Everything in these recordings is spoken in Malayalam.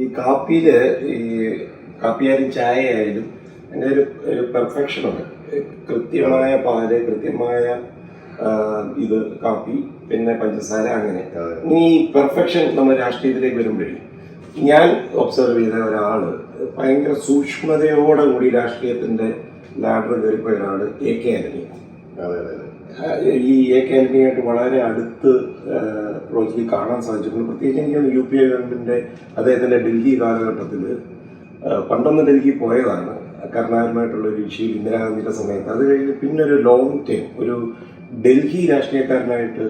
ഈ കാപ്പിയില് ഈ കാപ്പിയായാലും ചായ ആയാലും അതിൻ്റെ ഒരു പെർഫെക്ഷൻ ഉണ്ട്. കൃത്യമായ പാല്, കൃത്യമായ ഇത് കാപ്പി, പിന്നെ പഞ്ചസാര, അങ്ങനെ ഈ പെർഫെക്ഷൻ നമ്മൾ രാഷ്ട്രീയത്തിലേക്ക് വരുമ്പോഴേ ഞാൻ ഒബ്സർവ് ചെയ്ത ഒരാള് ഭയങ്കര സൂക്ഷ്മതയോടെ കൂടി രാഷ്ട്രീയത്തിന്റെ ലാഡർ കയറിപ്പോയ ഒരാള് AK ആന്റണി. ഈ AK ആന്റണിയായിട്ട് വളരെ അടുത്ത് റോജിക്ക് കാണാൻ സാധിച്ചിട്ടുണ്ട്. പ്രത്യേകിച്ച് എനിക്ക് UPA ഗവൺമെന്റിന്റെ അദ്ദേഹത്തിന്റെ ഡൽഹി കാലഘട്ടത്തിൽ പണ്ടൊന്ന് ഡൽഹി പോയതാണ് കരുണാകരനായിട്ടുള്ള ഒരു ഇഷ്യൂ ഇന്ദിരാഗാന്ധിയുടെ സമയത്ത്. അത് കഴിഞ്ഞ് പിന്നെ ഒരു ലോങ് ടൈം ഒരു ഡൽഹി രാഷ്ട്രീയക്കാരനായിട്ട്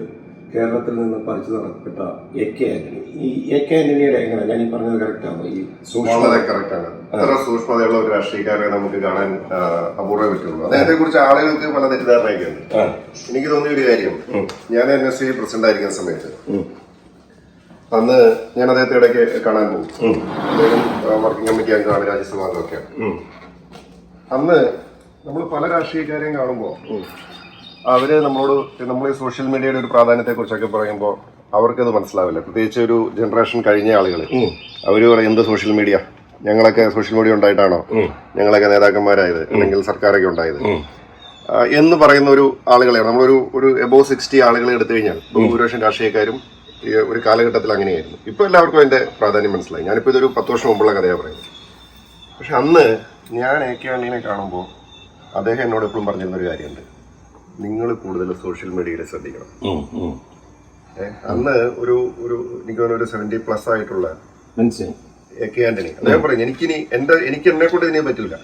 കേരളത്തിൽ നിന്ന് പറിച്ചു നടക്കപ്പെട്ട AK ആന്റണി. ഈ AK ആന്റണിയുടെ എങ്ങനെ ഞാൻ ഈ പറഞ്ഞത് കറക്റ്റാണ്? ഈ വളരെ കറക്റ്റാണ്. അത്ര സൂക്ഷ്മതയുള്ള ഒരു രാഷ്ട്രീയക്കാരെ നമുക്ക് കാണാൻ അപൂർവം പറ്റുള്ളൂ. അദ്ദേഹത്തെ കുറിച്ച് ആളുകൾക്ക് പല തെറ്റിദ്ധാരണയൊക്കെ ഉണ്ട്. എനിക്ക് തോന്നിയ ഒരു കാര്യം, ഞാൻ NSC പ്രസിഡന്റ് ആയിരിക്കുന്ന സമയത്ത് അന്ന് ഞാൻ അദ്ദേഹത്തെ ഇടയ്ക്ക് കാണാൻ പോകും. അദ്ദേഹം വർക്കിംഗ് കമ്മിറ്റി അംഗമാണ്, രാജ്യസഭാംഗമൊക്കെയാണ്. അന്ന് നമ്മൾ പല രാഷ്ട്രീയക്കാരെയും കാണുമ്പോൾ അവര് നമ്മൾ ഈ സോഷ്യൽ മീഡിയയുടെ ഒരു പ്രാധാന്യത്തെ കുറിച്ചൊക്കെ പറയുമ്പോൾ അവർക്കത് മനസ്സിലാവില്ല. പ്രത്യേകിച്ച് ഒരു ജനറേഷൻ കഴിഞ്ഞ ആളുകൾ അവര് പറയും, എന്ത് സോഷ്യൽ മീഡിയ, ഞങ്ങളൊക്കെ സോഷ്യൽ മീഡിയ ഉണ്ടായിട്ടാണോ ഞങ്ങളൊക്കെ നേതാക്കന്മാരായത്, അല്ലെങ്കിൽ സർക്കാരൊക്കെ ഉണ്ടായത് എന്ന് പറയുന്ന ഒരു ആളുകളെയാണ് ഒരു എബോവ് 60 ആളുകളെ എടുത്തു കഴിഞ്ഞാൽ ഭൂരിപക്ഷം രാഷ്ട്രീയക്കാരും ഈ ഒരു കാലഘട്ടത്തിൽ അങ്ങനെയായിരുന്നു. ഇപ്പൊ എല്ലാവർക്കും അതിന്റെ പ്രാധാന്യം മനസ്സിലായി. ഞാനിപ്പോ ഇതൊരു 10 വർഷം മുമ്പുള്ള കഥയാണ് പറയുന്നത്. പക്ഷെ അന്ന് ഞാൻ AK ആന്റണിയെ കാണുമ്പോൾ അദ്ദേഹം എന്നോട് എപ്പോഴും പറഞ്ഞിരുന്നൊരു കാര്യമുണ്ട്, നിങ്ങൾ കൂടുതൽ സോഷ്യൽ മീഡിയയിൽ ശ്രദ്ധിക്കണം. അന്ന് എനിക്ക് ഒരു 70+ ആയിട്ടുള്ള AK ആന്റണി അദ്ദേഹം പറയും, എനിക്ക് എന്നെ കൊണ്ട് ഇതിനെ പറ്റൂല,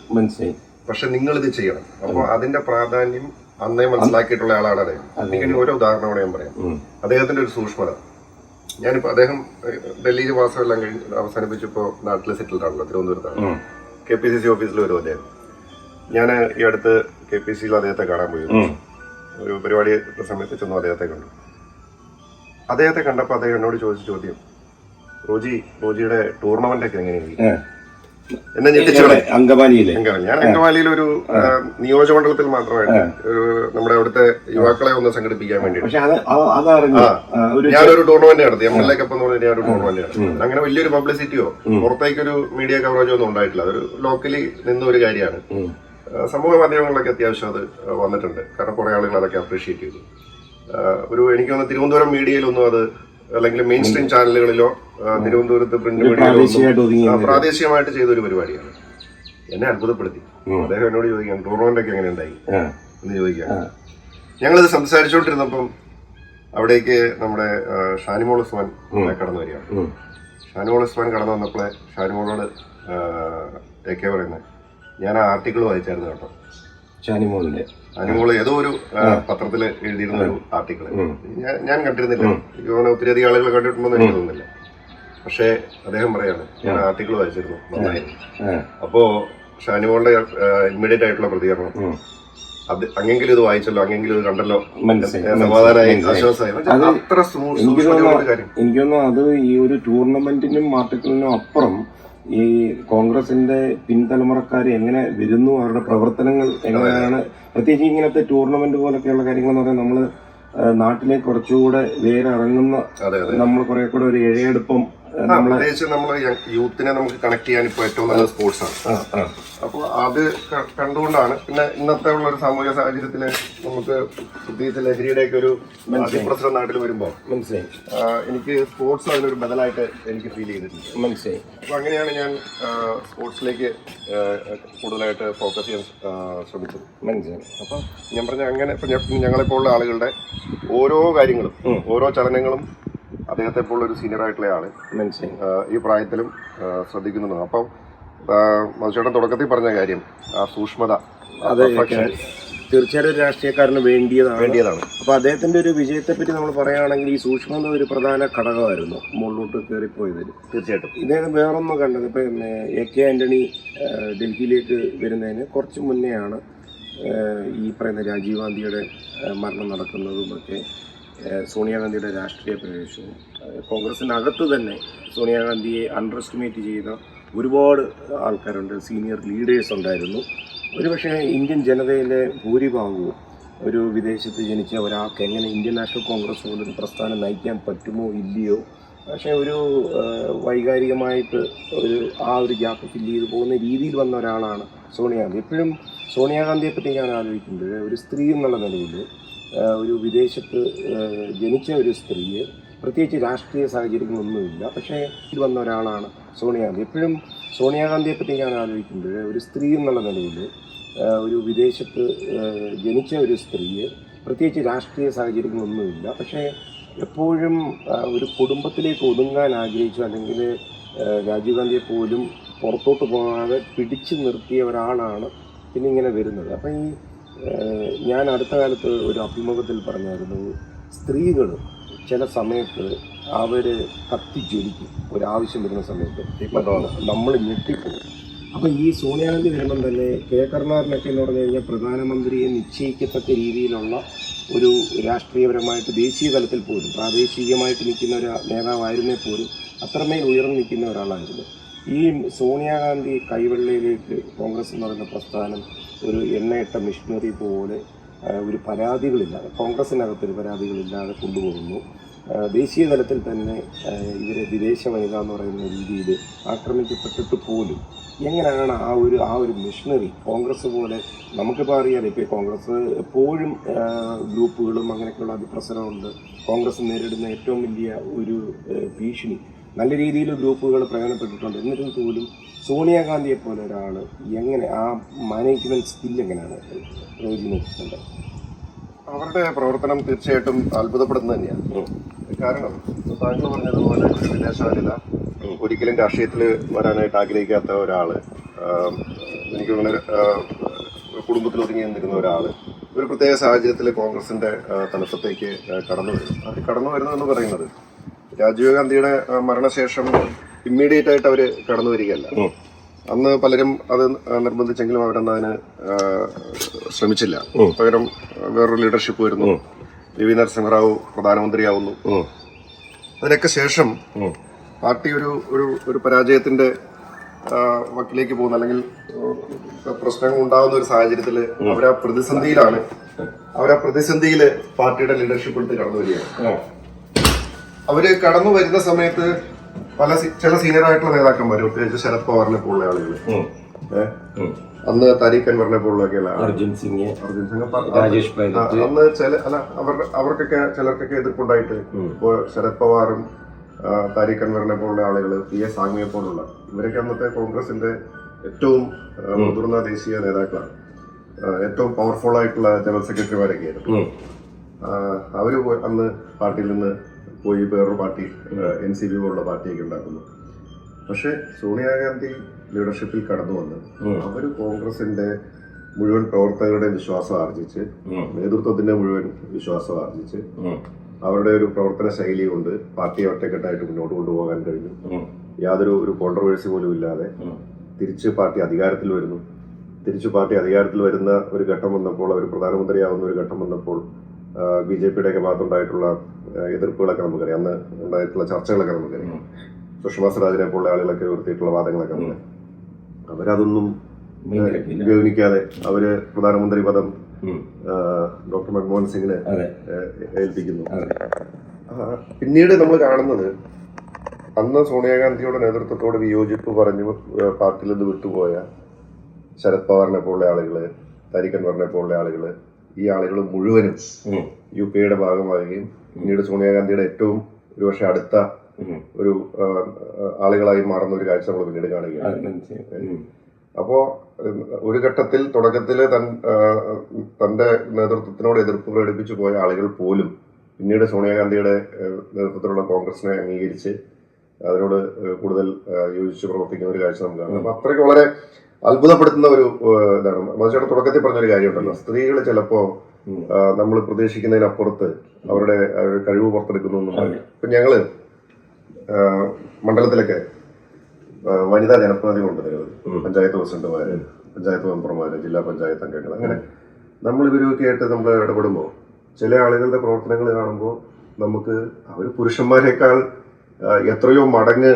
പക്ഷെ നിങ്ങൾ ഇത് ചെയ്യണം. അപ്പൊ അതിന്റെ പ്രാധാന്യം അന്നേ മനസ്സിലാക്കിയിട്ടുള്ള ആളാണ് അദ്ദേഹം. എനിക്ക് ഓരോ ഉദാഹരണമാണ് ഞാൻ പറയാം. അദ്ദേഹത്തിന്റെ ഒരു സൂക്ഷ്മത. ഞാനിപ്പോ അദ്ദേഹം ഡൽഹിയിൽ മാസമെല്ലാം അവസാനിപ്പിച്ചപ്പോ നാട്ടിൽ സെറ്റിൽഡ് ആണല്ലോ, തിരുവനന്തപുരത്താണ്. KPCC ഓഫീസിൽ വരും അദ്ദേഹം. ഞാൻ ഈ അടുത്ത് KPCCയിൽ അദ്ദേഹത്തെ കാണാൻ പോയി. ഒരു പരിപാടി സമയത്ത് ചെന്നു അദ്ദേഹത്തെ കണ്ടു. അദ്ദേഹത്തെ കണ്ടപ്പോൾ അദ്ദേഹം എന്നോട് ചോദിച്ച ചോദ്യം, റോജിയുടെ ടൂർണമെന്റ് ഒക്കെ എങ്ങനെയായി എന്നെ ഞെട്ടിച്ചോളെ. ഞാൻ അങ്കമാലിയിൽ ഒരു നിയോജകമണ്ഡലത്തിൽ മാത്രമായിട്ട് നമ്മുടെ അവിടുത്തെ യുവാക്കളെ ഒന്ന് സംഘടിപ്പിക്കാൻ വേണ്ടിയിട്ട് ഞാനൊരു ടൂർണമെന്റ് നടത്തി. MLA കപ്പ് എന്ന് പറഞ്ഞാൽ ഞാനൊരു ടൂർണമെന്റ് നടത്തി. അങ്ങനെ വലിയൊരു പബ്ലിസിറ്റിയോ പുറത്തേക്കൊരു മീഡിയ കവറേജോ ഒന്നും ഉണ്ടായിട്ടില്ല. അതൊരു ലോക്കലി നിന്ന ഒരു കാര്യമാണ്. സമൂഹ മാധ്യമങ്ങളിലൊക്കെ അത്യാവശ്യം അത് വന്നിട്ടുണ്ട്. കാരണം കുറെ ആളുകൾ അതൊക്കെ അപ്രീഷിയേറ്റ് ചെയ്തു. എനിക്ക് തോന്നുന്നു തിരുവനന്തപുരം മീഡിയയിലൊന്നും അത്, അല്ലെങ്കിൽ മെയിൻ സ്ട്രീം ചാനലുകളിലോ തിരുവനന്തപുരത്ത് പ്രിന്റ് മീഡിയയിലോ പ്രാദേശികമായിട്ട് ചെയ്തൊരു പരിപാടിയാണ്. എന്നെ അത്ഭുതപ്പെടുത്തി. അദ്ദേഹം എന്നോട് ചോദിക്കാം, ടൂർണമെന്റ് ഒക്കെ എങ്ങനെ ഉണ്ടായി എന്ന് ചോദിക്കാം. ഞങ്ങളിത് സംസാരിച്ചുകൊണ്ടിരുന്നപ്പം അവിടേക്ക് നമ്മുടെ ഷാനിമോൾ ഉസ്മാൻ കടന്നു വരികയാണ്. ഷാനിമോൾ ഉസ്മാൻ കടന്നു വന്നപ്പോഴേ ഷാനിമോളോട് AK പറയുന്നത്, ഞാൻ ആ ആർട്ടിക്കിൾ വായിച്ചായിരുന്നു കേട്ടോ. ഷാനിമോള് ഏതോ ഒരു പത്രത്തിൽ എഴുതിയിരുന്ന ഒരു ആർട്ടിക്കിൾ ഞാൻ കണ്ടിരുന്നില്ല. ഒത്തിരിയധികം ആളുകൾ കണ്ടിട്ടുണ്ടെന്ന് എനിക്ക് തോന്നുന്നില്ല. പക്ഷേ അദ്ദേഹം പറയാണ്, ഞാൻ ആർട്ടിക്കിൾ വായിച്ചിരുന്നു, നന്നായിരുന്നു. അപ്പോ ഷാനിമോളുടെ ഇമ്മീഡിയറ്റ് ആയിട്ടുള്ള പ്രതികരണം, അത് അങ്ങെങ്കിലും ഇത് വായിച്ചല്ലോ, അങ്ങെങ്കിലും ഇത് കണ്ടല്ലോ, സമാധാനമായി, ആശ്വാസമായി. അത്ര സൂക്ഷ്മതയുള്ള കാര്യം. എനിക്ക് തോന്നുന്നു അത് ഈ ഒരു ടൂർണമെന്റിനും ആർട്ടിക്കിളിനും അപ്പുറം ഈ കോൺഗ്രസിന്റെ പിൻതലമുറക്കാർ എങ്ങനെ വരുന്നു, അവരുടെ പ്രവർത്തനങ്ങൾ എങ്ങനെയാണ്, പ്രത്യേകിച്ച് ഇങ്ങനത്തെ ടൂർണമെന്റ് പോലൊക്കെയുള്ള കാര്യങ്ങളെന്ന് പറഞ്ഞാൽ നമ്മള് നാട്ടിലേക്ക് കുറച്ചുകൂടെ വേരിറങ്ങുന്ന, നമ്മൾ കുറെ കൂടെ ഒരു ഇഴയെടുപ്പം, പ്രത്യേകിച്ച് നമ്മൾ യൂത്തിനെ നമുക്ക് കണക്ട് ചെയ്യാൻ ഇപ്പോൾ ഏറ്റവും നല്ല സ്പോർട്സ് ആണ്. അപ്പോൾ അത് കണ്ടുകൊണ്ടാണ്. പിന്നെ ഇന്നത്തെ ഉള്ള ഒരു സാമൂഹിക സാഹചര്യത്തില് നമുക്ക് പ്രത്യേകിച്ച് ലഹരിയുടെയൊക്കെ ഒരു അതിപ്രസരം നാട്ടിൽ വരുമ്പോൾ എനിക്ക് സ്പോർട്സ് അതിനൊരു ബദലായിട്ട് എനിക്ക് ഫീൽ ചെയ്തിട്ടുണ്ട്. അപ്പൊ അങ്ങനെയാണ് ഞാൻ സ്പോർട്സിലേക്ക് കൂടുതലായിട്ട് ഫോക്കസ് ചെയ്യാൻ ശ്രമിച്ചത്. അപ്പൊ ഞാൻ പറഞ്ഞ അങ്ങനെ ഇപ്പൊ ഞങ്ങളെപ്പോൾ ഉള്ള ആളുകളുടെ ഓരോ കാര്യങ്ങളും, ഓരോ ചലനങ്ങളും അദ്ദേഹത്തെ പോലുള്ള ഒരു സീനിയർ ആയിട്ടുള്ള ആള് ഈ പ്രായത്തിലും ശ്രദ്ധിക്കുന്നുണ്ട്. അപ്പം മധുചേട്ടൻ തുടക്കത്തിൽ പറഞ്ഞ കാര്യം, ആ സൂക്ഷ്മത തീർച്ചയായും ഒരു രാഷ്ട്രീയക്കാരന് വേണ്ടിയതാണ്. അപ്പൊ അദ്ദേഹത്തിന്റെ ഒരു വിജയത്തെ പറ്റി നമ്മൾ പറയുകയാണെങ്കിൽ ഈ സൂക്ഷ്മത ഒരു പ്രധാന ഘടകമായിരുന്നു മുകളിലോട്ട് കയറിപ്പോയതിൽ. തീർച്ചയായിട്ടും ഇദ്ദേഹം വേറൊന്നും കണ്ടത്, ഇപ്പൊ AK ആന്റണി ഡൽഹിയിലേക്ക് വരുന്നതിന് കുറച്ച് മുന്നെയാണ് ഈ പറയുന്ന രാജീവ് ഗാന്ധിയുടെ മരണം നടക്കുന്നതുമൊക്കെ സോണിയാഗാന്ധിയുടെ രാഷ്ട്രീയ പ്രവേശവും കോൺഗ്രസിനകത്ത് തന്നെ സോണിയാഗാന്ധിയെ അണ്ടർ എസ്റ്റിമേറ്റ് ചെയ്ത ഒരുപാട് ആൾക്കാരുണ്ട്, സീനിയർ ലീഡേഴ്സ് ഉണ്ടായിരുന്നു. ഒരുപക്ഷെ ഇന്ത്യൻ ജനതയിലെ ഭൂരിഭാഗവും ഒരു വിദേശത്ത് ജനിച്ച ഒരാൾക്ക് എങ്ങനെ ഇന്ത്യൻ നാഷണൽ കോൺഗ്രസ് പോലൊരു പ്രസ്ഥാനം നയിക്കാൻ പറ്റുമോ ഇല്ലയോ പക്ഷേ ഒരു വൈകാരികമായിട്ട് ആ ഒരു ഗ്യാപ്പ് ഫില്ല് ചെയ്ത് പോകുന്ന രീതിയിൽ വന്ന ഒരാളാണ് സോണിയാഗാന്ധി. എപ്പോഴും സോണിയാഗാന്ധിയെ പറ്റി ഞാൻ ആലോചിക്കുന്നത് ഒരു സ്ത്രീ എന്നുള്ള നിലയിൽ ഒരു വിദേശത്ത് ജനിച്ച ഒരു സ്ത്രീയെ പ്രത്യേകിച്ച് രാഷ്ട്രീയ സാഹചര്യങ്ങളൊന്നുമില്ല, പക്ഷേ ഇതിൽ വന്ന ഒരാളാണ് സോണിയാഗാന്ധി. എപ്പോഴും സോണിയാഗാന്ധിയെ പറ്റി ഞാൻ ആലോചിക്കുന്നത് ഒരു സ്ത്രീ എന്നുള്ള നിലയിൽ ഒരു വിദേശത്ത് ജനിച്ച ഒരു സ്ത്രീയെ പ്രത്യേകിച്ച് രാഷ്ട്രീയ സാഹചര്യങ്ങളൊന്നുമില്ല, പക്ഷേ എപ്പോഴും ഒരു കുടുംബത്തിലേക്ക് ഒതുങ്ങാൻ ആഗ്രഹിച്ചു, അല്ലെങ്കിൽ രാജീവ് ഗാന്ധിയെ പോലും പുറത്തോട്ട് പോകാതെ പിടിച്ചു നിർത്തിയ ഒരാളാണ് പിന്നെ ഇങ്ങനെ വരുന്നത്. അപ്പം ഞാൻ അടുത്ത കാലത്ത് ഒരു അഭിമുഖത്തിൽ പറഞ്ഞായിരുന്നു, സ്ത്രീകൾ ചില സമയത്ത് അവർ കത്തിജ്വലിക്കും ഒരാവശ്യം വരുന്ന സമയത്ത്, നമ്മൾ ഞെട്ടിപ്പോകും. അപ്പം ഈ സോണിയാഗാന്ധി വരുമ്പം തന്നെ കെ കരുണാകരനൊക്കെ എന്ന് പറഞ്ഞു കഴിഞ്ഞാൽ പ്രധാനമന്ത്രിയെ നിശ്ചയിക്കത്തക്ക രീതിയിലുള്ള ഒരു രാഷ്ട്രീയപരമായിട്ട് ദേശീയ തലത്തിൽ പോലും പ്രാദേശികമായിട്ട് നിൽക്കുന്ന ഒരു നേതാവായിരുന്നേ പോലും അത്രമേൽ ഉയർന്നു നിൽക്കുന്ന ഒരാളായിരുന്നു. ഈ സോണിയാഗാന്ധി കൈവെള്ളയിലേക്ക് കോൺഗ്രസ് എന്ന് പറയുന്ന പ്രസ്ഥാനം ഒരു എണ്ണയിട്ട മിഷനറി പോലെ ഒരു പരാതികളില്ലാതെ, കോൺഗ്രസിനകത്തൊരു പരാതികളില്ലാതെ കൊണ്ടുപോകുന്നു. ദേശീയ തലത്തിൽ തന്നെ ഇവരെ വിദേശ വനിത എന്ന് പറയുന്ന രീതിയിൽ ആക്രമിക്കപ്പെട്ടിട്ട് പോലും എങ്ങനെയാണ് ആ ഒരു മിഷനറി കോൺഗ്രസ് പോലെ, നമുക്കിപ്പോൾ അറിയാതെ ഇപ്പോൾ കോൺഗ്രസ് എപ്പോഴും ഗ്രൂപ്പുകളും അങ്ങനെയൊക്കെയുള്ള അതിപ്രസരമുണ്ട്. കോൺഗ്രസ് നേരിടുന്ന ഏറ്റവും വലിയ ഒരു ഭീഷണി നല്ല രീതിയിൽ ഗ്രൂപ്പുകൾ പ്രയോജനപ്പെട്ടിട്ടുണ്ട്. എന്നിട്ടും പോലും സോണിയാഗാന്ധിയെ പോലെ ഒരാൾ എങ്ങനെ ആ മാനേജ്മെൻറ്റ് സ്കിൽ എങ്ങനെയാണ് പ്രയോജനിക്കുന്നത്? അവരുടെ പ്രവർത്തനം തീർച്ചയായിട്ടും അത്ഭുതപ്പെടുന്നത് തന്നെയാണ്. കാരണം താങ്കൾ പറഞ്ഞതുപോലെ ഒരു വിദേശ വനിത, ഒരിക്കലും രാഷ്ട്രീയത്തിൽ വരാനായിട്ട് ആഗ്രഹിക്കാത്ത ഒരാൾ, എനിക്ക് തോന്നുന്ന കുടുംബത്തിൽ ഒതുങ്ങി നിന്നിരുന്ന ഒരാൾ ഒരു പ്രത്യേക സാഹചര്യത്തിൽ കോൺഗ്രസിന്റെ തലപ്പത്തേക്ക് കടന്നു വരുന്നു. അത് കടന്നു വരുന്നതെന്ന് പറയുന്നത് രാജീവ് ഗാന്ധിയുടെ മരണശേഷം ഇമ്മീഡിയറ്റ് ആയിട്ട് അവർ കടന്നു വരികയല്ല. അന്ന് പലരും അത് നിർബന്ധിച്ചെങ്കിലും അവരന്ന് അതിന് ശ്രമിച്ചില്ല. പകരം വേറൊരു ലീഡർഷിപ്പ് വരുന്നു, വി നരസിംഹറാവു പ്രധാനമന്ത്രിയാവുന്നു. അതിനൊക്കെ ശേഷം പാർട്ടി ഒരു പരാജയത്തിന്റെ വക്കിലേക്ക് പോകുന്നു, അല്ലെങ്കിൽ പ്രശ്നങ്ങൾ ഉണ്ടാകുന്ന ഒരു സാഹചര്യത്തിൽ അവരാ പ്രതിസന്ധിയിൽ പാർട്ടിയുടെ ലീഡർഷിപ്പ് എടുത്ത് കടന്നു വരികയാണ്. അവര് കടന്നു വരുന്ന സമയത്ത് ചില സീനിയർ ആയിട്ടുള്ള നേതാക്കന്മാർ, പ്രത്യേകിച്ച് ശരത് പവാറിനെ പോലുള്ള ആളുകൾ, അന്ന് താരിഖ് അൻവറിനെ പോലുള്ള അർജുൻ സിംഗ്, രാജേഷ് അന്ന് അവർക്കൊക്കെ ചിലർക്കൊക്കെ എതിർപ്പുണ്ടായിട്ട് ഇപ്പോ ശരത് പവാറും താരിഖ് അൻവറിനെ പോലുള്ള ആളുകൾ, PS സാങ്മയെ പോലുള്ള ഇവരൊക്കെ അന്നത്തെ കോൺഗ്രസിന്റെ ഏറ്റവും മുതിർന്ന ദേശീയ നേതാക്കളാണ്, ഏറ്റവും പവർഫുൾ ആയിട്ടുള്ള ജനറൽ സെക്രട്ടറിമാരൊക്കെ ആയിരുന്നു. അവര് അന്ന് പാർട്ടിയിൽ നിന്ന് പോയി വേറൊരു പാർട്ടി NCP പോലുള്ള പാർട്ടിയൊക്കെ ഉണ്ടാക്കുന്നു. പക്ഷെ സോണിയാഗാന്ധി ലീഡർഷിപ്പിൽ കടന്നു വന്ന് അവര് കോൺഗ്രസിന്റെ മുഴുവൻ പ്രവർത്തകരുടെ വിശ്വാസം ആർജിച്ച്, നേതൃത്വത്തിന്റെ മുഴുവൻ വിശ്വാസം ആർജിച്ച്, അവരുടെ ഒരു പ്രവർത്തന ശൈലി കൊണ്ട് പാർട്ടിയെ ഒറ്റക്കെട്ടായിട്ട് മുന്നോട്ട് കൊണ്ടുപോകാൻ കഴിഞ്ഞു. യാതൊരു കോൺട്രവേഴ്സി പോലും ഇല്ലാതെ തിരിച്ച് പാർട്ടി അധികാരത്തിൽ വരുന്നു. പാർട്ടി അധികാരത്തിൽ വരുന്ന ഒരു ഘട്ടം വന്നപ്പോൾ, അവർ പ്രധാനമന്ത്രിയാവുന്ന ഒരു ഘട്ടം വന്നപ്പോൾ BJPയുടെ ഒക്കെ ഭാഗത്തുണ്ടായിട്ടുള്ള എതിർപ്പുകളൊക്കെ നമുക്കറിയാം, അന്ന് ഉണ്ടായിട്ടുള്ള ചർച്ചകളൊക്കെ നമുക്കറിയാം. സുഷമ സ്വരാജിനെ പോലുള്ള ആളുകളൊക്കെ ഉയർത്തിയിട്ടുള്ള വാദങ്ങളൊക്കെ നമുക്ക് അവരതൊന്നും ഗൗനിക്കാതെ അവര് പ്രധാനമന്ത്രി പദം ഡോക്ടർ മൻമോഹൻ സിംഗിനെ ഏൽപ്പിക്കുന്നു. പിന്നീട് നമ്മൾ കാണുന്നത് അന്ന് സോണിയാഗാന്ധിയുടെ നേതൃത്വത്തോട് വിയോജിപ്പ് പറഞ്ഞു പാർട്ടിയിൽ നിന്ന് വിട്ടുപോയ ശരത് പവാറിനെ പോലുള്ള ആളുകള്, താരിഖ് അൻവറിനെ പോലുള്ള ആളുകള്, ഈ ആളുകൾ മുഴുവനും UPAയുടെ ഭാഗമാവുകയും പിന്നീട് സോണിയാഗാന്ധിയുടെ ഏറ്റവും ഒരുപക്ഷെ അടുത്ത ഒരു ആളുകളായി മാറുന്ന ഒരു കാഴ്ച നമ്മൾ പിന്നീട് കാണുകയാണ്. അപ്പോ ഒരു ഘട്ടത്തിൽ തുടക്കത്തില് തന്റെ നേതൃത്വത്തിനോട് എതിർപ്പ് പ്രകടിപ്പിച്ചു പോയ ആളുകൾ പോലും പിന്നീട് സോണിയാഗാന്ധിയുടെ നേതൃത്വത്തിലുള്ള കോൺഗ്രസിനെ അംഗീകരിച്ച് അതിനോട് കൂടുതൽ യോജിച്ച് പ്രവർത്തിക്കുന്ന ഒരു കാഴ്ച നമുക്ക് കാണാം. അപ്പൊ അത്രയ്ക്ക് വളരെ അത്ഭുതപ്പെടുത്തുന്ന ഒരു ഇതാണ്. മനുഷ്യരുടെ തുടക്കത്തിൽ പറഞ്ഞൊരു കാര്യമുണ്ടല്ലോ, സ്ത്രീകൾ ചിലപ്പോ നമ്മൾ പ്രതീക്ഷിക്കുന്നതിനപ്പുറത്ത് അവരുടെ കഴിവ് പുറത്തെടുക്കുന്നു എന്നുള്ളത്. ഇപ്പൊ ഞങ്ങള് മണ്ഡലത്തിലൊക്കെ വനിതാ ജനപ്രതിനിധികളുണ്ട് നിരവധി, പഞ്ചായത്ത് പ്രസിഡന്റുമാര്, പഞ്ചായത്ത് മെമ്പർമാര്, ജില്ലാ പഞ്ചായത്ത് അംഗങ്ങൾ, അങ്ങനെ നമ്മൾ ഇവരൊക്കെ ആയിട്ട് നമ്മൾ ഇടപെടുമ്പോൾ ചില ആളുകളുടെ പ്രവർത്തനങ്ങൾ കാണുമ്പോൾ നമുക്ക് അവർ പുരുഷന്മാരെക്കാൾ എത്രയോ മടങ്ങ്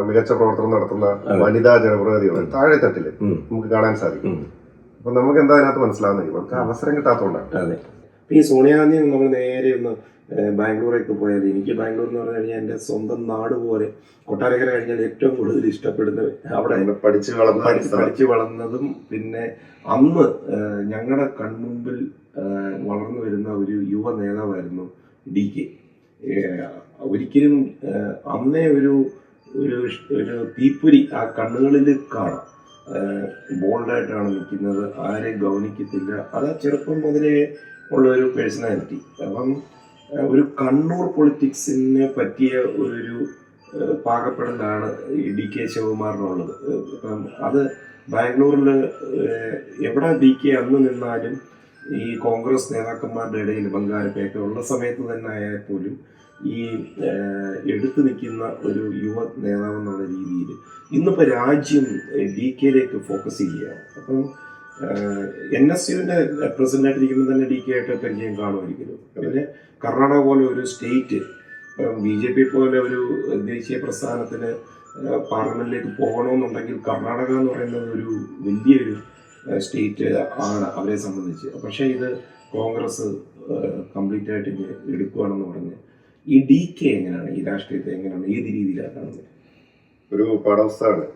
മികച്ച പ്രവർത്തനം നടത്തുന്ന വനിതാ ജനപ്രതിനിധികൾ താഴെ തട്ടില് നമുക്ക് കാണാൻ സാധിക്കും. അപ്പൊ നമുക്ക് എന്താ അതിനകത്ത് മനസ്സിലാവുന്നത്, ഇവർക്ക് അവസരം കിട്ടാത്തതുകൊണ്ടാണ്. അതെ, ഈ സോണിയാഗാന്ധി നമ്മൾ നേരെ ഒന്ന് ബാംഗ്ലൂരേക്ക് പോയാൽ, എനിക്ക് ബാംഗ്ലൂർ എന്ന് പറഞ്ഞു കഴിഞ്ഞാൽ എൻ്റെ സ്വന്തം നാട് പോലെ. കൊട്ടാരക്കര കഴിഞ്ഞാൽ ഏറ്റവും കൂടുതൽ ഇഷ്ടപ്പെടുന്നത് അവിടെ പഠിച്ചു വളർന്നതും, പിന്നെ അന്ന് ഞങ്ങളുടെ കൺമുമ്പിൽ വളർന്നു വരുന്ന ഒരു യുവ നേതാവായിരുന്നു DK. ഒരിക്കലും അന്നേ ഒരു തീപ്പൊരി ആ കണ്ണുകളിൽ കാണാം. ബോൾഡായിട്ടാണ് നിൽക്കുന്നത്, ആരെയും ഗൗനിക്കത്തില്ല. അത് ചെറുപ്പം മുതലേ ഉള്ള ഒരു പേഴ്സണാലിറ്റി. അപ്പം ഒരു കണ്ണൂർ പൊളിറ്റിക്സിനെ പറ്റിയ ഒരു പാകപ്പെടലാണ് ഈ DK ശിവകുമാറിനുള്ളത്. അപ്പം അത് ബാംഗ്ലൂരിൽ എവിടെ DK അന്ന് നിന്നാലും ഈ കോൺഗ്രസ് നേതാക്കന്മാരുടെ ഇടയിൽ ബംഗാളിപ്പൊക്കെ ഉള്ള സമയത്ത് തന്നെ ആയാൽ പോലും ഈ എടുത്തു നിൽക്കുന്ന ഒരു യുവ നേതാവെന്നുള്ള രീതിയിൽ ഇന്നിപ്പോൾ രാജ്യം DKയിലേക്ക് ഫോക്കസ് ചെയ്യുകയാണ്. അപ്പം NSUവിൻ്റെ പ്രസിഡൻ്റായിട്ടിരിക്കുമ്പോൾ തന്നെ DK ആയിട്ട് പരിചയം കാണുമായിരിക്കും. പിന്നെ കർണാടക പോലെ ഒരു സ്റ്റേറ്റ്, BJP പോലെ ഒരു ദേശീയ പ്രസ്ഥാനത്തിന് പാർലമെന്റിലേക്ക് പോകണമെന്നുണ്ടെങ്കിൽ കർണാടക എന്ന് പറയുന്നത് ഒരു വലിയൊരു സ്റ്റേറ്റ് ആണ് അവരെ സംബന്ധിച്ച്. പക്ഷേ ഇത് കോൺഗ്രസ് കംപ്ലീറ്റ് ആയിട്ട് എടുക്കുകയാണെന്ന് പറഞ്ഞ് ഈ DK എങ്ങനെയാണ് ഈ രാഷ്ട്രീയത്തെ എങ്ങനെയാണ് ഏത് രീതിയിലാണ് കാണുന്നത്? ഒരു പാഠപുസ്തകമാണ്.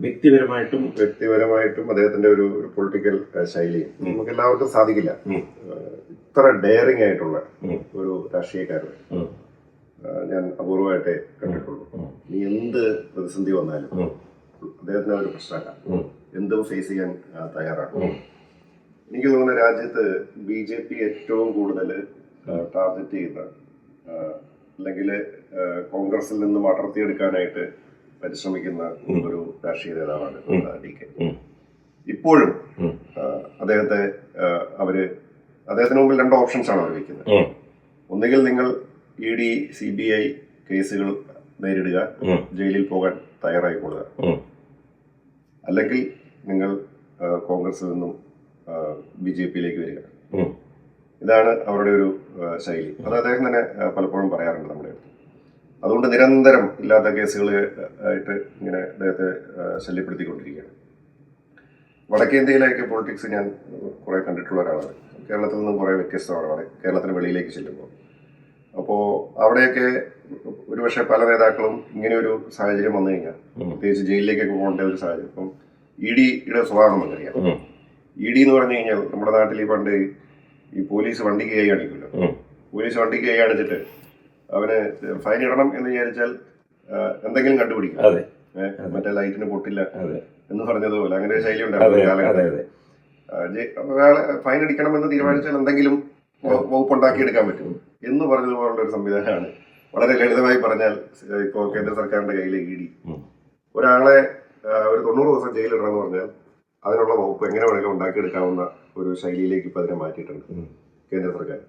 വ്യക്തിപരമായിട്ടും അദ്ദേഹത്തിന്റെ ഒരു പൊളിറ്റിക്കൽ ശൈലിയും നമുക്ക് എല്ലാവർക്കും സാധിക്കില്ല. ഇത്ര ഡെയറിങ് ആയിട്ടുള്ള ഒരു രാഷ്ട്രീയക്കാരനെ ഞാൻ അപൂർവമായിട്ടേ കണ്ടിട്ടുള്ളൂ. ഇനി എന്ത് പ്രതിസന്ധി വന്നാലും അദ്ദേഹത്തിന് ഒരു പ്രശ്നമല്ല, എന്തും ഫേസ് ചെയ്യാൻ തയ്യാറാണ്. എനിക്ക് തോന്നുന്ന രാജ്യത്ത് BJP ഏറ്റവും കൂടുതൽ ടാർഗറ്റ് ചെയ്യുന്ന അല്ലെങ്കിൽ കോൺഗ്രസിൽ നിന്നും അടർത്തിയെടുക്കാനായിട്ട് പരിശ്രമിക്കുന്ന ഒരു രാഷ്ട്രീയ നേതാവാണ് DK. ഇപ്പോഴും അദ്ദേഹത്തിന് മുമ്പിൽ 2 ഓപ്ഷൻസ് ആണ് അവർ വയ്ക്കുന്നത്. ഒന്നുകിൽ നിങ്ങൾ ED CBI കേസുകൾ നേരിടുക, ജയിലിൽ പോകാൻ തയ്യാറായിക്കൊള്ളുക, അല്ലെങ്കിൽ നിങ്ങൾ കോൺഗ്രസിൽ നിന്നും BJPയിലേക്ക് വരിക. ഇതാണ് അവരുടെ ഒരു ശൈലി. അത് അദ്ദേഹം തന്നെ പലപ്പോഴും പറയാറുണ്ട് നമ്മുടെ അടുത്ത്. അതുകൊണ്ട് നിരന്തരം ഇല്ലാത്ത കേസുകൾ ആയിട്ട് ഇങ്ങനെ അദ്ദേഹത്തെ ശല്യപ്പെടുത്തിക്കൊണ്ടിരിക്കുകയാണ്. വടക്കേന്ത്യയിലേക്ക് പൊളിറ്റിക്സ് ഞാൻ കുറെ കണ്ടിട്ടുള്ള ഒരാളാണ്. കേരളത്തിൽ നിന്നും കുറെ വ്യത്യസ്തമാണ് കേരളത്തിന് വെളിയിലേക്ക് ചെല്ലുമ്പോൾ. അപ്പോൾ അവിടെയൊക്കെ ഒരുപക്ഷെ പല നേതാക്കളും ഇങ്ങനെ ഒരു സാഹചര്യം വന്നു കഴിഞ്ഞാൽ, പ്രത്യേകിച്ച് ജയിലിലേക്കൊക്കെ പോകേണ്ട ഒരു സാഹചര്യം. ഇപ്പം EDയുടെ സ്വഭാവം നമുക്കറിയാം. ED എന്ന് പറഞ്ഞു കഴിഞ്ഞാൽ നമ്മുടെ നാട്ടിൽ ഈ പണ്ട് ഈ പോലീസ് വണ്ടിക്ക് കൈ കാണിക്കുമല്ലോ. പോലീസ് വണ്ടിക്ക് കൈ കാണിച്ചിട്ട് അവന് ഫൈൻ ഇടണം എന്ന് വിചാരിച്ചാൽ എന്തെങ്കിലും കണ്ടുപിടിക്കും. മറ്റേ ലൈറ്റിന് പൊട്ടില്ല എന്ന് പറഞ്ഞതുപോലെ അങ്ങനെ ഒരു ശൈലി ഉണ്ടായിരുന്നു. ഒരാളെ ഫൈൻ അടിക്കണമെന്ന് തീരുമാനിച്ചാൽ എന്തെങ്കിലും വകുപ്പുണ്ടാക്കിയെടുക്കാൻ പറ്റും എന്ന് പറഞ്ഞതുപോലുള്ള ഒരു സംവിധാനമാണ്. വളരെ ലളിതമായി പറഞ്ഞാൽ ഇപ്പോൾ കേന്ദ്ര സർക്കാരിന്റെ കയ്യിലെ ED ഒരാളെ ഒരു 90 ദിവസം ജയിലിടണമെന്ന് പറഞ്ഞാൽ അതിനുള്ള വകുപ്പ് എങ്ങനെ വേണമെങ്കിലും ഉണ്ടാക്കിയെടുക്കാവുന്ന ഒരു ശൈലിയിലേക്ക് ഇപ്പം അതിനെ മാറ്റിയിട്ടുണ്ട് കേന്ദ്ര സർക്കാർ.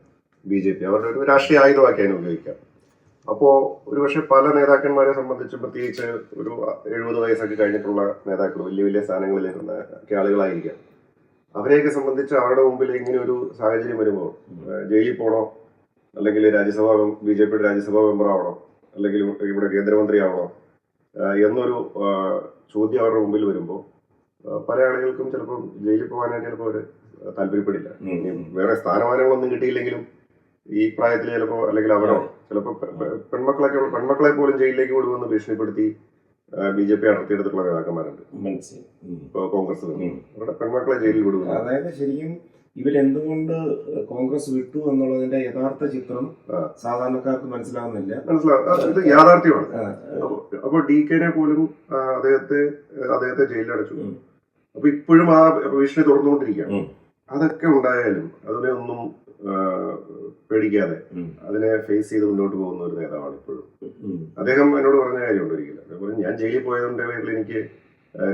BJP അവരുടെ ഒരു രാഷ്ട്രീയ ആയുധമാക്കി അതിനെ ഉപയോഗിക്കാം. അപ്പോൾ ഒരുപക്ഷെ പല നേതാക്കന്മാരെ സംബന്ധിച്ച്, പ്രത്യേകിച്ച് ഒരു 70 വയസ്സൊക്കെ കഴിഞ്ഞിട്ടുള്ള നേതാക്കൾ, വലിയ സ്ഥാനങ്ങളിലിരുന്ന ഒക്കെ ആളുകളായിരിക്കാം. അവരെയൊക്കെ സംബന്ധിച്ച് അവരുടെ മുമ്പിൽ ഇങ്ങനെ ഒരു സാഹചര്യം വരുമ്പോൾ ജയിലിൽ പോകണോ, അല്ലെങ്കിൽ BJPയുടെ രാജ്യസഭാ മെമ്പർ ആവണോ, അല്ലെങ്കിൽ ഇവിടെ കേന്ദ്രമന്ത്രി ആവണോ എന്നൊരു ചോദ്യം അവരുടെ മുമ്പിൽ വരുമ്പോൾ പല ആളുകൾക്കും ചിലപ്പോൾ ജയിലിൽ പോകാനായിട്ട് ചിലപ്പോൾ അവർ താല്പര്യപ്പെടില്ല. വേറെ സ്ഥാനമാനങ്ങളൊന്നും കിട്ടിയില്ലെങ്കിലും ഈ പ്രായത്തിൽ ചിലപ്പോൾ, അല്ലെങ്കിൽ അവരോ ചിലപ്പോൾ പെൺമക്കളെ പോലും ജയിലിലേക്ക് വിടുമെന്ന് ഭീഷണിപ്പെടുത്തി BJP അടർത്തിയെടുത്തിട്ടുള്ള നേതാക്കന്മാരുണ്ട്. ഇപ്പോൾ കോൺഗ്രസ് അവരുടെ പെൺമക്കളെ ജയിലിൽ വിടുന്നു. അതായത് ശരിക്കും ഇവരെന്തുകൊണ്ട് കോൺഗ്രസ് വിട്ടു എന്നുള്ളതിന്റെ യഥാർത്ഥ ചിത്രം സാധാരണക്കാർക്ക് മനസ്സിലാവുന്നില്ല. ഇത് യാഥാർത്ഥ്യമാണ്. അപ്പോൾ DKനെ പോലും അദ്ദേഹത്തെ ജയിലിലടച്ചു. അപ്പൊ ഇപ്പോഴും ആ ഭീഷണി തുടർന്നുകൊണ്ടിരിക്കുകയാണ്. അതൊക്കെ ഉണ്ടായാലും അതിനെ ഒന്നും പേടിക്കാതെ അതിനെ ഫേസ് ചെയ്ത് മുന്നോട്ട് പോകുന്ന ഒരു നേതാവാണ് ഇപ്പോഴും. അദ്ദേഹം എന്നോട് പറഞ്ഞ കാര്യമുണ്ട് ഒരിക്കലും. അതേപോലെ ഞാൻ ജയിലിൽ പോയതിന്റെ പേരിൽ എനിക്ക്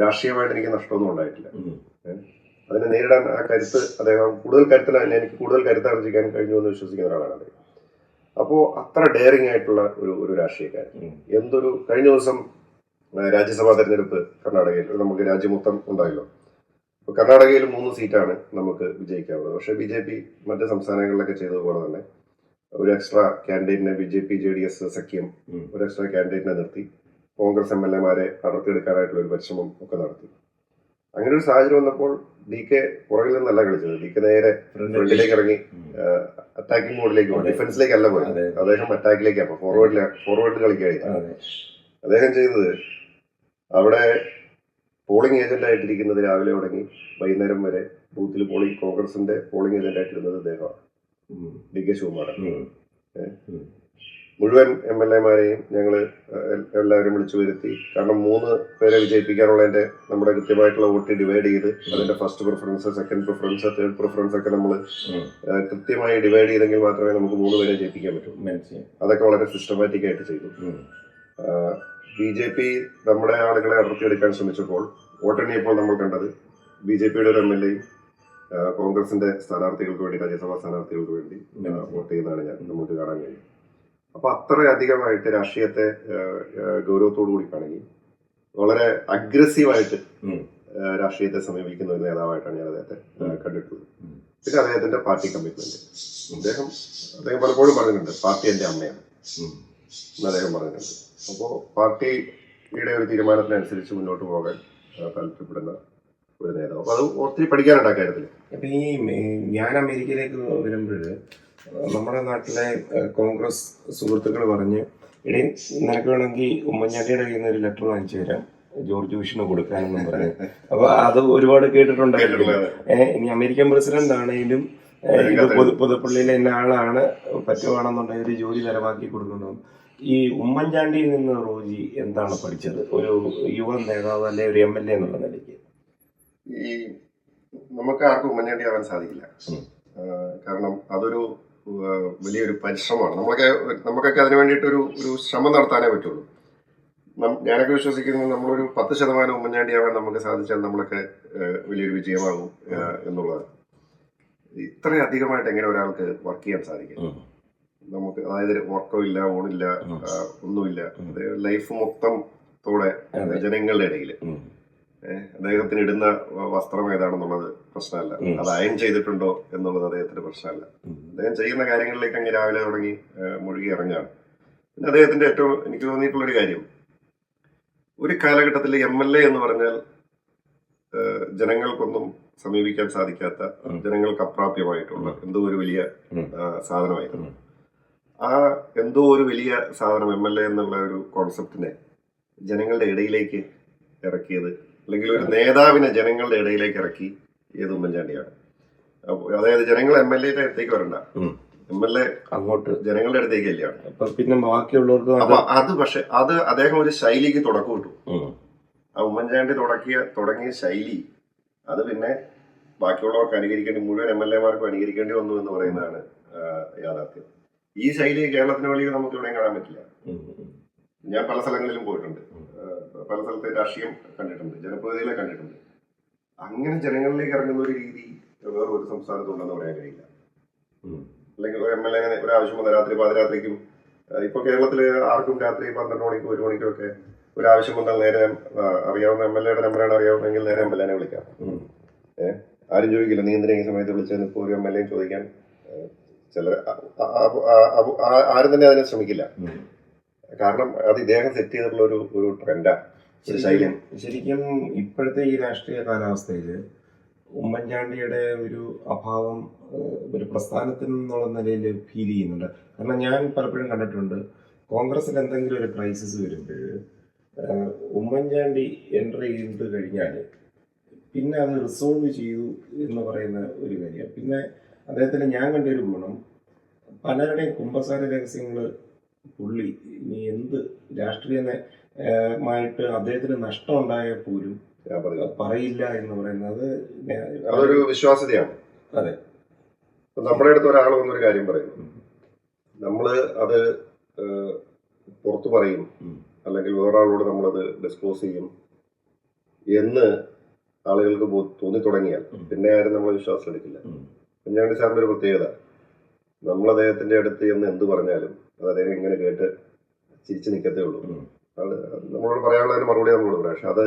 രാഷ്ട്രീയമായിട്ട് എനിക്ക് നഷ്ടമൊന്നും ഉണ്ടായിട്ടില്ല. അതിനെ നേരിടാൻ ആ കരുത്ത് അദ്ദേഹം എനിക്ക് കൂടുതൽ കരുത്താർജിക്കാൻ കഴിഞ്ഞു എന്ന് വിശ്വസിക്കുന്ന ഒരാളാണ് അദ്ദേഹം. അപ്പോൾ അത്ര ഡെയറിങ് ആയിട്ടുള്ള ഒരു രാഷ്ട്രീയക്കാരൻ. കഴിഞ്ഞ ദിവസം രാജ്യസഭാ തെരഞ്ഞെടുപ്പ് കർണാടകയിൽ നമുക്ക് രാജ്യം മൊത്തം ഉണ്ടായല്ലോ. അപ്പോൾ കർണാടകയിൽ 3 സീറ്റാണ് നമുക്ക് വിജയിക്കാവുന്നത്. പക്ഷേ BJP മറ്റ് സംസ്ഥാനങ്ങളിലൊക്കെ ചെയ്തതുപോലെ തന്നെ ഒരു എക്സ്ട്രാ കാൻഡിഡേറ്റിനെ BJP JDS സഖ്യം ഒരു എക്സ്ട്രാ കാൻഡിഡേറ്റിനെ നിർത്തി കോൺഗ്രസ് MLA മാരെ അടർത്തിയെടുക്കാനായിട്ടുള്ള ഒരു പരിശ്രമം ഒക്കെ നടത്തി. അങ്ങനെ ഒരു സാഹചര്യം വന്നപ്പോൾ DK പുറകിൽ നിന്നല്ല കളിച്ചത്. DK നേരെ ഫ്രണ്ടിലേക്ക് ഇറങ്ങി അറ്റാക്കിംഗ് മോഡിലേക്ക് പോയി, ഡിഫൻസിലേക്കല്ല പോയത്. അദ്ദേഹം അറ്റാക്കിലേക്ക്, അപ്പൊ ഫോർവേഡിൽ കളിക്കുകയായിരുന്നു. അദ്ദേഹം ചെയ്തത് അവിടെ പോളിംഗ് ഏജന്റ് ആയിട്ടിരിക്കുന്നത് രാവിലെ തുടങ്ങി വൈകുന്നേരം വരെ ബൂത്തിൽ കോൺഗ്രസിന്റെ പോളിംഗ് ഏജന്റ് ആയിട്ടിരുന്നത് അദ്ദേഹമാണ്, DK ശിവകുമാരൻ. മുഴുവൻ MLA-മാരെയും ഞങ്ങൾ എല്ലാവരും വിളിച്ചു വരുത്തി. കാരണം 3 പേരെ വിജയിപ്പിക്കാനുള്ളതിന്റെ നമ്മുടെ കൃത്യമായിട്ടുള്ള വോട്ട് ഡിവൈഡ് ചെയ്ത് അതിന്റെ first preference, second preference, third preference ഒക്കെ നമ്മൾ കൃത്യമായി ഡിവൈഡ് ചെയ്തെങ്കിൽ മാത്രമേ നമുക്ക് 3 പേരെ ജയിപ്പിക്കാൻ പറ്റൂ. അതൊക്കെ വളരെ സിസ്റ്റമാറ്റിക് ആയിട്ട് ചെയ്തു. BJP നമ്മുടെ ആളുകളെ അടർത്തിയെടുക്കാൻ ശ്രമിച്ചപ്പോൾ വോട്ടെണ്ണിയപ്പോൾ നമ്മൾ കണ്ടത് BJP-യുടെ ഒരു MLA-യും കോൺഗ്രസിന്റെ സ്ഥാനാർത്ഥികൾക്ക് വേണ്ടി, രാജ്യസഭാ സ്ഥാനാർത്ഥികൾക്ക് വേണ്ടി വോട്ട് ചെയ്യുന്നതാണ് നമുക്ക് കാണാൻ കഴിയും. അപ്പൊ അത്രയധികമായിട്ട് രാഷ്ട്രീയത്തെ ഗൗരവത്തോടു കൂടി കാണുകയും വളരെ അഗ്രസീവായിട്ട് രാഷ്ട്രീയത്തെ സമീപിക്കുന്ന ഒരു നേതാവായിട്ടാണ് ഞാൻ അദ്ദേഹത്തെ കണ്ടിട്ടുള്ളത്. പിന്നെ അദ്ദേഹത്തിന്റെ പാർട്ടി കമ്മിറ്റ്മെന്റ്, അദ്ദേഹം പലപ്പോഴും പറഞ്ഞിട്ടുണ്ട് പാർട്ടി എന്റെ അമ്മയാണ് എന്ന് അദ്ദേഹം പറഞ്ഞിട്ടുണ്ട്. അപ്പോൾ പാർട്ടിയുടെ ഒരു തീരുമാനത്തിനനുസരിച്ച് മുന്നോട്ട് പോകാൻ താല്പര്യപ്പെടുന്ന ഒരു നേതാവ്. അപ്പൊ അത് ഒത്തിരി പഠിക്കാനുണ്ട് ആ കാര്യത്തിൽ. അപ്പൊ ഞാൻ അമേരിക്കയിലേക്ക് വരുമ്പോൾ നമ്മുടെ നാട്ടിലെ കോൺഗ്രസ് സുഹൃത്തുക്കൾ പറഞ്ഞ്, ഇടയിൽ നിനക്ക് വേണമെങ്കിൽ ഉമ്മൻചാണ്ടിയുടെ കയ്യിൽ നിന്ന് ഒരു ലെറ്റർ വാങ്ങിച്ചു തരാം, ജോർജ് ബുഷിന് കൊടുക്കാനെന്നും പറഞ്ഞു. അപ്പൊ അത് ഒരുപാട് കേട്ടിട്ടുണ്ടായിരുന്നു. ഇനി അമേരിക്കൻ പ്രസിഡന്റ് ആണെങ്കിലും ഇത് പുതുപ്പള്ളിയിലെ എന്ന ആളാണ്, പറ്റുവാണെന്നുണ്ടെങ്കിൽ ഒരു ജോലി തരമാക്കി കൊടുക്കണം. ഈ ഉമ്മൻചാണ്ടിയിൽ നിന്ന് റോജി എന്താണ് പഠിച്ചത്, ഒരു യുവ നേതാവ് അല്ലെ ഒരു MLA എന്നുള്ള നിലയ്ക്ക്? ഈ നമുക്ക് ആർക്കും ഉമ്മൻചാണ്ടി ആവാൻ സാധിക്കില്ല. കാരണം അതൊരു വലിയൊരു പരിശ്രമമാണ്. നമുക്കൊക്കെ അതിനു വേണ്ടിയിട്ട് ഒരു ശ്രമം നടത്താനേ പറ്റുള്ളൂ. ഞാനൊക്കെ വിശ്വസിക്കുന്നത് നമ്മളൊരു 10% ഉമ്മൻചാണ്ടി ആവാൻ നമുക്ക് സാധിച്ചാൽ നമ്മളൊക്കെ വലിയൊരു വിജയമാകും എന്നുള്ളതാണ്. ഇത്രയധികമായിട്ട് എങ്ങനെ ഒരാൾക്ക് വർക്ക് ചെയ്യാൻ സാധിക്കും? നമുക്ക് അതായത് വർക്കോ ഇല്ല, ഓണില്ല, ഒന്നുമില്ല, ലൈഫ് മൊത്തത്തോടെ ജനങ്ങളുടെ ഇടയിൽ അദ്ദേഹത്തിന് ഇടുന്ന വസ്ത്രം ഏതാണെന്നുള്ളത് പ്രശ്നമല്ല, അത് അയൺ ചെയ്തിട്ടുണ്ടോ എന്നുള്ളത് അദ്ദേഹത്തിന്റെ പ്രശ്നമല്ല. അദ്ദേഹം ചെയ്യുന്ന കാര്യങ്ങളിലേക്ക് അങ്ങ് രാവിലെ തുടങ്ങി മുഴുകി ഇറങ്ങുകയാണ്. പിന്നെ അദ്ദേഹത്തിന്റെ ഏറ്റവും എനിക്ക് തോന്നിയിട്ടുള്ളൊരു കാര്യം, ഒരു കാലഘട്ടത്തിൽ MLA എന്ന് പറഞ്ഞാൽ ജനങ്ങൾക്കൊന്നും സമീപിക്കാൻ സാധിക്കാത്ത, ജനങ്ങൾക്ക് അപ്രാപ്യമായിട്ടുള്ള എന്തോ ഒരു വലിയ സാധനമായിരുന്നു. ആ എന്തോ ഒരു വലിയ സാധനം MLA എന്നുള്ള ഒരു കോൺസെപ്റ്റിനെ ജനങ്ങളുടെ ഇടയിലേക്ക് ഇറക്കിയത്, അല്ലെങ്കിൽ ഒരു നേതാവിനെ ജനങ്ങളുടെ ഇടയിലേക്ക് ഇറക്കി ഏത് ഉമ്മൻചാണ്ടിയാണ്. അതായത് ജനങ്ങൾ MLA-യുടെ അടുത്തേക്ക് വരണ്ട, MLA അങ്ങോട്ട് ജനങ്ങളുടെ അടുത്തേക്കല്ലേ. പിന്നെ ബാക്കിയുള്ളവർക്ക് അപ്പൊ പക്ഷെ അദ്ദേഹം ഒരു ശൈലിക്ക് തുടക്കം ഇട്ടു. ആ ഉമ്മൻചാണ്ടി തുടങ്ങിയ ശൈലി അത് പിന്നെ ബാക്കിയുള്ളവർക്ക് അനുകരിക്കേണ്ടി, മുഴുവൻ MLA-മാർക്കും അനുകരിക്കേണ്ടി വന്നു എന്ന് പറയുന്നതാണ് യാഥാർത്ഥ്യം. ഈ ശൈലി കേരളത്തിന് വെളിയിൽ നമുക്ക് ഇവിടെയും കാണാൻ പറ്റില്ല. ഞാൻ പല സ്ഥലങ്ങളിലും പോയിട്ടുണ്ട്, പല സ്ഥലത്തെ രാഷ്ട്രീയം കണ്ടിട്ടുണ്ട്, ജനപ്രതിനിധികളെ കണ്ടിട്ടുണ്ട്. അങ്ങനെ ജനങ്ങളിലേക്ക് ഇറങ്ങുന്ന ഒരു രീതി വേറെ ഒരു സംസ്ഥാനത്തുണ്ടെന്ന് പറയാൻ കഴിയില്ല. അല്ലെങ്കിൽ MLA ഒരു ആവശ്യം വന്ന രാത്രി പാതിരാത്രിക്കും, ഇപ്പൊ കേരളത്തില് ആർക്കും രാത്രി 12 മണിക്കും 1 മണിക്കും ഒക്കെ ഒരു ആവശ്യം വന്നാൽ നേരെ അറിയാവുന്ന MLA-യുടെ നമ്പറാണ് അറിയാവുന്നെങ്കിൽ നേരെ MLA-നെ വിളിക്കാം. ആരും ചോദിക്കില്ല നീ എന്തിനാ ഈ സമയത്ത് വിളിച്ചതെന്ന്. ഇപ്പോൾ ഒരു MLA ചോദിക്കാൻ ചിലർ ആരും തന്നെ അതിനെ ശ്രമിക്കില്ല. കാരണം അത് ഇദ്ദേഹം സെറ്റ് ചെയ്തിട്ടുള്ള ഒരു ട്രെൻഡാണ്. ശരിക്കും ഇപ്പോഴത്തെ ഈ രാഷ്ട്രീയ കാലാവസ്ഥയിൽ ഉമ്മൻചാണ്ടിയുടെ ഒരു അഭാവം ഒരു പ്രസ്ഥാനത്തിൽ നിന്നുള്ള നിലയിൽ ഫീൽ ചെയ്യുന്നുണ്ട്. കാരണം ഞാൻ പലപ്പോഴും കണ്ടിട്ടുണ്ട്, കോൺഗ്രസിൽ എന്തെങ്കിലും ഒരു ക്രൈസിസ് വരുമ്പോൾ ഉമ്മൻചാണ്ടി എൻട്രി ചെയ്ത് കഴിഞ്ഞാൽ പിന്നെ അത് റിസോൾവ് ചെയ്തു എന്ന് പറയുന്ന ഒരു കാര്യം. പിന്നെ അദ്ദേഹത്തിന് ഞാൻ കണ്ടൊരു ഗുണം, പലരുടെയും കുമ്പസാര രഹസ്യങ്ങൾ പുള്ളി ഇനി എന്ത് രാഷ്ട്രീയമായിട്ട് അദ്ദേഹത്തിന് നഷ്ടം ഉണ്ടായാൽ പോലും പറയില്ല എന്ന് പറയുന്നത് അതൊരു വിശ്വാസ്യതയാണ്. അതെ, നമ്മുടെ അടുത്ത് ഒരാൾ വന്നൊരു കാര്യം പറയുന്നു, നമ്മള് അത് പുറത്തു പറയും അല്ലെങ്കിൽ വേറൊരാളോട് നമ്മളത് ഡിസ്ക്ലോസ് ചെയ്യും എന്ന് ആളുകൾക്ക് തോന്നി തുടങ്ങിയാൽ പിന്നെ ആരും നമ്മളെ വിശ്വാസം എടുക്കില്ല. ഉമ്മൻചാണ്ടി സാറിന്റെ ഒരു പ്രത്യേകത, നമ്മൾ അദ്ദേഹത്തിന്റെ അടുത്ത് എന്ന് എന്ത് പറഞ്ഞാലും അത് അദ്ദേഹം ഇങ്ങനെ കേട്ട് ചിരിച്ചു നിൽക്കത്തേ ഉള്ളൂ. അത് നമ്മളോട് പറയാനുള്ളതിന് മറുപടി നമ്മളോട് പറയാം. പക്ഷെ അത്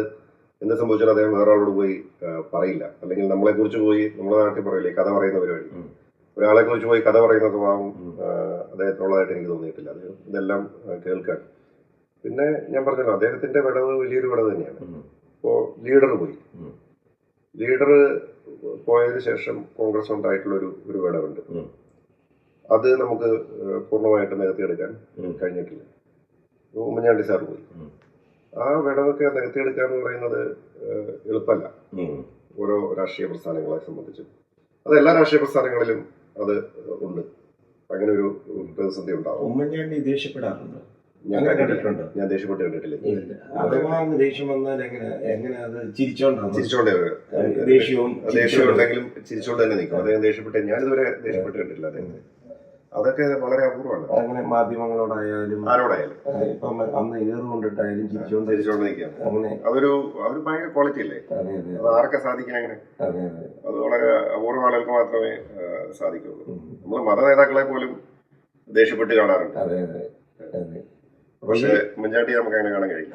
എന്ത് സംഭവിച്ചാലും അദ്ദേഹം വേറെ ആളോട് പോയി പറയില്ല. അല്ലെങ്കിൽ നമ്മളെ കുറിച്ച് പോയി നമ്മുടെ നാട്ടിൽ പറയില്ലേ കഥ പറയുന്ന പരിപാടി, ഒരാളെ കുറിച്ച് പോയി കഥ പറയുന്ന സ്വഭാവം അദ്ദേഹത്തിനുള്ളതായിട്ട് എനിക്ക് തോന്നിയിട്ടില്ല. അദ്ദേഹം ഇതെല്ലാം കേൾക്കാൻ. പിന്നെ ഞാൻ പറഞ്ഞല്ലോ, അദ്ദേഹത്തിന്റെ വിടവ് വലിയൊരു വിടവ് തന്നെയാണ്. ഇപ്പോ ലീഡർ പോയി, ലീഡർ പോയതിനു ശേഷം കോൺഗ്രസ് ഉണ്ടായിട്ടുള്ള ഒരു വിടവുണ്ട്. അത് നമുക്ക് പൂർണ്ണമായിട്ട് നികത്തിയെടുക്കാൻ കഴിഞ്ഞിട്ടില്ല. ഉമ്മൻചാണ്ടി സാർ പോയി. ആ വിടവൊക്കെ നികത്തിയെടുക്കുക എന്ന് പറയുന്നത് എളുപ്പമല്ല ഓരോ രാഷ്ട്രീയ പ്രസ്ഥാനങ്ങളെ സംബന്ധിച്ചും. അത് എല്ലാ രാഷ്ട്രീയ പ്രസ്ഥാനങ്ങളിലും അത് ഉണ്ട്. അങ്ങനെ ഒരു പ്രതിസന്ധി ഉണ്ടാവും. ഉമ്മൻചാണ്ടി ദേഷ്യപ്പെടാറുണ്ട്. ഞാൻ ദേഷ്യപ്പെട്ട് കണ്ടിട്ടില്ല. അഥവാ ദേഷ്യം വന്നാൽ എങ്ങനെ അത് ചിരിച്ചോണ്ടേ ദേഷ്യവും ഉണ്ടെങ്കിലും ചിരിച്ചോണ്ട് തന്നെ നിൽക്കും. അദ്ദേഹം ദേഷ്യപ്പെട്ട് ഞാനിതുവരെ ദേഷ്യപ്പെട്ട് കണ്ടിട്ടില്ല അദ്ദേഹത്തെ. അതൊക്കെ വളരെ അപൂർവമാണ്. അങ്ങനെ മാധ്യമങ്ങളോടായാലും ആരോടായാലും ഇപ്പം അന്ന് ഏറുകൊണ്ടിട്ടായാലും ചിരിച്ചോണ്ട് നിൽക്കുകയാണ്. അങ്ങനെ അതൊരു ഭയങ്കര ക്വാളിറ്റി അല്ലേ? അത് ആർക്കെ സാധിക്കാൻ അങ്ങനെ? അത് വളരെ അപൂർവ ആളുകൾക്ക് മാത്രമേ സാധിക്കുള്ളൂ. നമ്മൾ മത നേതാക്കളെ പോലും ദേഷ്യപ്പെട്ട് കാണാറുണ്ട്. പക്ഷേ ഉമ്മൻചാണ്ടി നമുക്ക് അങ്ങനെ കാണാൻ കഴിയും.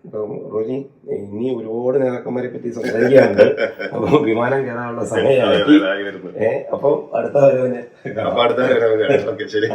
ഇപ്പം റോജി ഇനി ഒരുപാട് നേതാക്കന്മാരെ പറ്റി സംസാരിക്കാറുണ്ട്. അപ്പൊ വിമാനം കയറാനുള്ള സമയമാണ്. അപ്പം അടുത്ത വരവിന് ശരി.